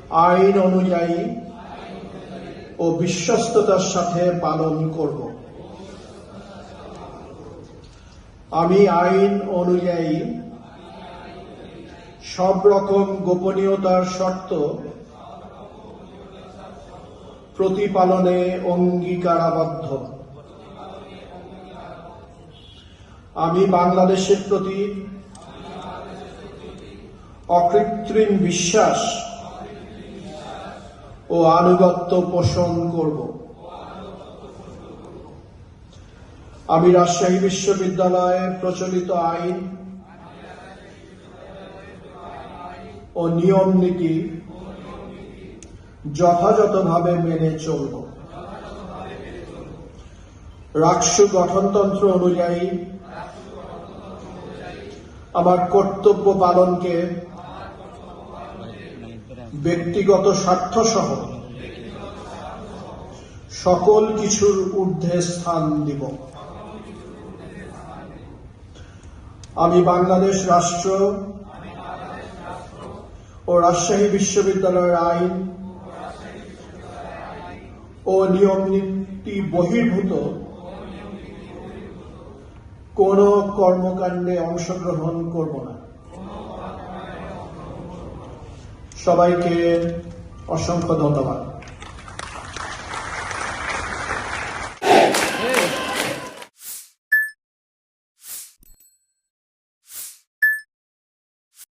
আইন অনুযায়ী ও বিশ্বস্ততার সাথে পালন করব। আমি আইন অনুযায়ী সব রকম গোপনীয়তার শর্ত প্রতিপালনে অঙ্গীকারাবদ্ধ। আমি বাংলাদেশের প্রতি অকৃত্রিম বিশ্বাস ও আনুগত্য পোষণ করব। আমি রাজশাহী বিশ্ববিদ্যালয়ে প্রচলিত আইন ও নিয়ম নীতি যথাযথভাবে মেনে চলব। রাষ্ট্র গঠনতন্ত্র অনুযায়ী আমার কর্তব্য পালনকে ব্যক্তিগত স্বার্থ সহ সকল কিছুর ঊর্ধ্বে স্থান দিব। আমি বাংলাদেশ রাষ্ট্র ও রাজশাহী বিশ্ববিদ্যালয়ের আইন ও নিয়ম নীতি বহির্ভূত কোন কর্মকাণ্ডে অংশগ্রহণ করব না। সবাইকে অসংখ্য ধন্যবাদ।